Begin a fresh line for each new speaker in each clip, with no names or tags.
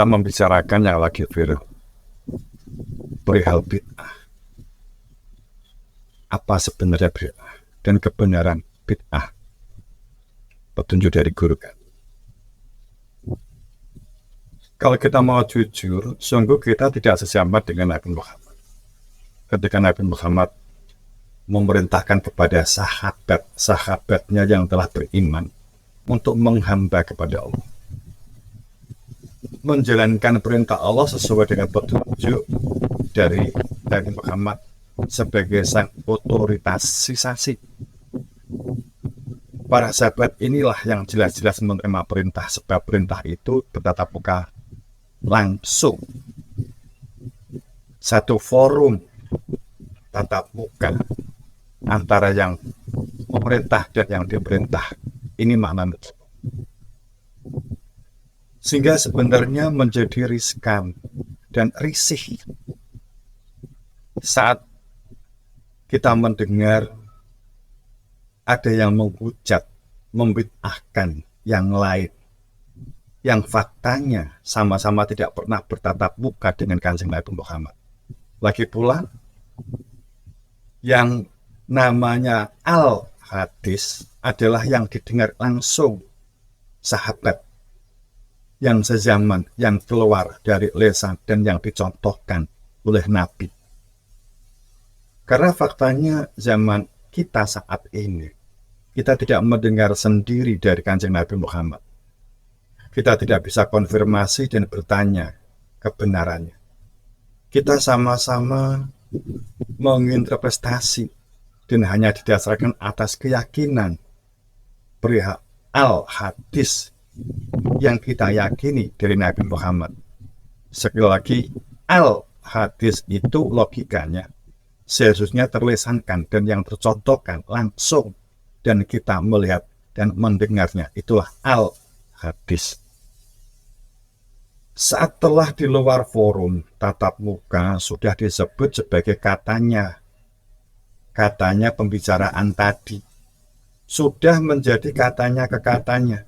Kita membicarakan yang lagi viral, perihal bid'ah. Apa sebenarnya bid'ah dan kebenaran bid'ah? Petunjuk dari guru kan. Kalau kita mau jujur, sungguh kita tidak sejamat dengan Nabi Muhammad. Ketika Nabi Muhammad memerintahkan kepada sahabat-sahabatnya yang telah beriman untuk menghamba kepada Allah, menjalankan perintah Allah sesuai dengan petunjuk dari Nabi Muhammad sebagai sang otoritasisasi. Para sahabat inilah yang jelas-jelas menerima perintah, sebab perintah itu bertatap muka langsung. Satu forum tatap muka antara yang memerintah dan yang diperintah. Ini maknanya. Sehingga sebenarnya menjadi riskan dan risih saat kita mendengar ada yang menghujat, membid'ahkan yang lain, yang faktanya sama-sama tidak pernah bertatap muka dengan Kanjeng Nabi Muhammad. Lagi pula, yang namanya al-hadis adalah yang didengar langsung sahabat yang sezaman, yang keluar dari lisan dan yang dicontohkan oleh Nabi. Karena faktanya zaman kita saat ini, kita tidak mendengar sendiri dari Kanjeng Nabi Muhammad. Kita tidak bisa konfirmasi dan bertanya kebenarannya. Kita sama-sama menginterpretasi dan hanya didasarkan atas keyakinan perihal al-hadis yang kita yakini dari Nabi Muhammad. Sekali lagi, al-hadis itu logikanya seharusnya terlesankan dan yang tercontohkan langsung dan kita melihat dan mendengarnya, itulah al-hadis. Saat telah di luar forum tatap muka sudah disebut sebagai katanya pembicaraan tadi sudah menjadi katanya ke katanya.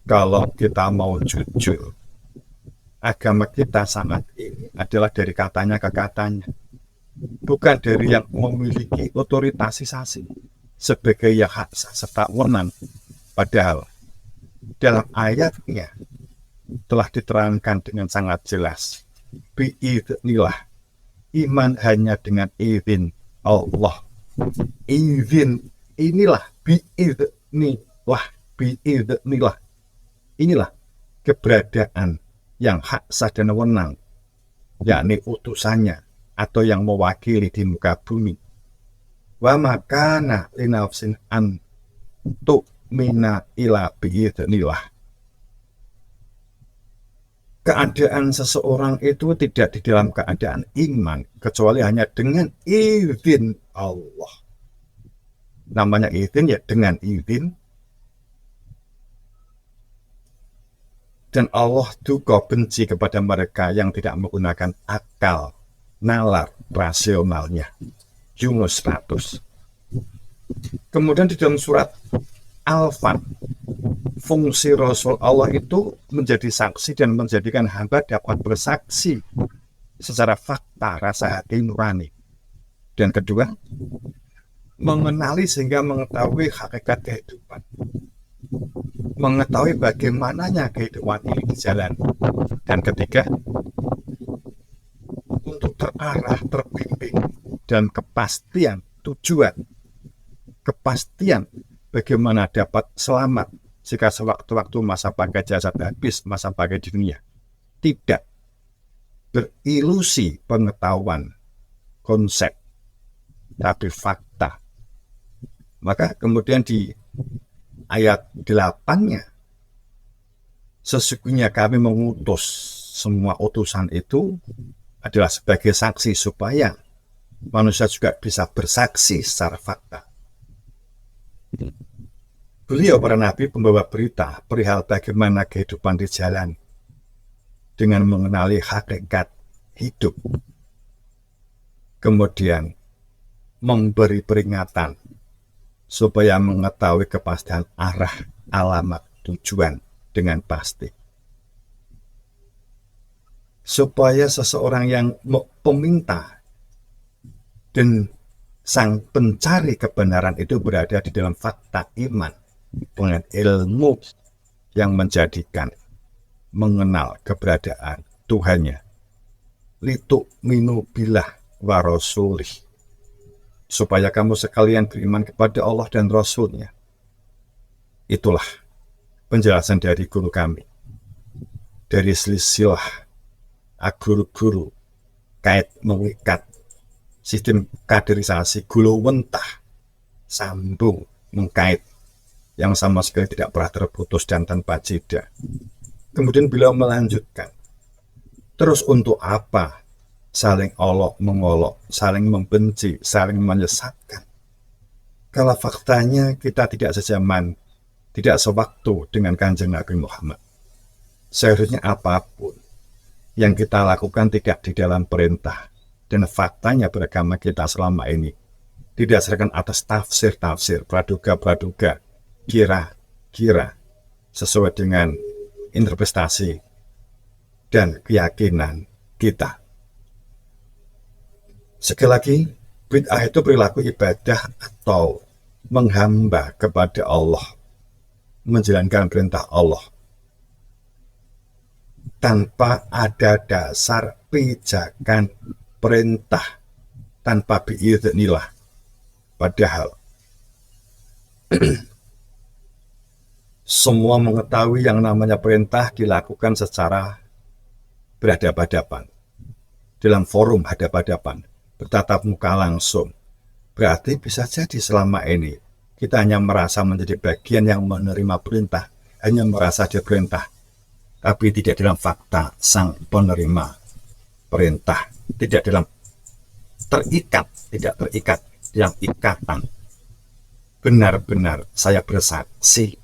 Kalau kita mau jujur, agama kita saat ini adalah dari katanya ke katanya, bukan dari yang memiliki otoritasisasi sebagai yang hak serta wewenang. Padahal dalam ayatnya telah diterangkan dengan sangat jelas, bi'idznillah, iman hanya dengan izin Allah. Izin inilah bi'idznillah, inilah keberadaan yang hak sah dan wewenang, yakni utusannya atau yang mewakili di muka bumi. Wa makana linafsin an tu'mina ila bi'idznillah. Keadaan seseorang itu tidak di dalam keadaan iman kecuali hanya dengan izin Allah. Namanya izin ya dengan izin. Dan Allah juga benci kepada mereka yang tidak menggunakan akal, nalar, rasionalnya. Yunus 100. Kemudian di dalam surat Al-Fat, fungsi Rasul Allah itu menjadi saksi dan menjadikan hamba dapat bersaksi secara fakta rasa hati nurani. Dan kedua, mengenali sehingga mengetahui hakikat kehidupan, mengetahui bagaimananya kehidupan ini berjalan. Dan ketiga, untuk terarah, terbimbing, dan kepastian tujuan, kepastian bagaimana dapat selamat jika sewaktu-waktu masa pakai jasad habis, masa pakai di dunia. Tidak berilusi pengetahuan, konsep, tapi fakta. Maka kemudian di ayat 8-nya, sesungguhnya kami mengutus semua utusan itu adalah sebagai saksi supaya manusia juga bisa bersaksi secara fakta. Beliau para nabi pembawa berita perihal bagaimana kehidupan di jalan dengan mengenali hakikat hidup. Kemudian memberi peringatan supaya mengetahui kepastian arah, alamat, tujuan dengan pasti. supaya seseorang yang peminta dan sang pencari kebenaran itu berada di dalam fakta iman dengan ilmu yang menjadikan mengenal keberadaan Tuhannya. Litu'minu billah wa rasulih, supaya kamu sekalian beriman kepada Allah dan Rasulnya. Itulah penjelasan dari guru kami. Dari silsilah guru-guru kait mengikat, sistem kaderisasi gulu wentah, sambung mengkait yang sama sekali tidak pernah terputus dan tanpa jeda. Kemudian beliau melanjutkan, terus untuk apa saling olok mengolok, saling membenci, saling menyesatkan, kalau faktanya kita tidak sejaman, tidak sewaktu dengan Kanjeng Nabi Muhammad. Seharusnya apapun yang kita lakukan tidak di dalam perintah dan faktanya beragama kita selama ini didasarkan atas tafsir-tafsir, praduga-praduga, kira-kira, sesuai dengan interpretasi dan keyakinan kita. Sekali lagi, bid'ah itu perilaku ibadah atau menghamba kepada Allah, menjalankan perintah Allah tanpa ada dasar pijakan perintah, tanpa biidznillah. Padahal semua mengetahui yang namanya perintah dilakukan secara berhadapan-hadapan, dalam forum hadap-hadapan, bertatap muka langsung. Berarti bisa jadi selama ini kita hanya merasa menjadi bagian yang menerima perintah, hanya merasa dia perintah, tapi tidak dalam fakta sang penerima perintah, tidak terikat dalam ikatan. Benar-benar saya bersaksi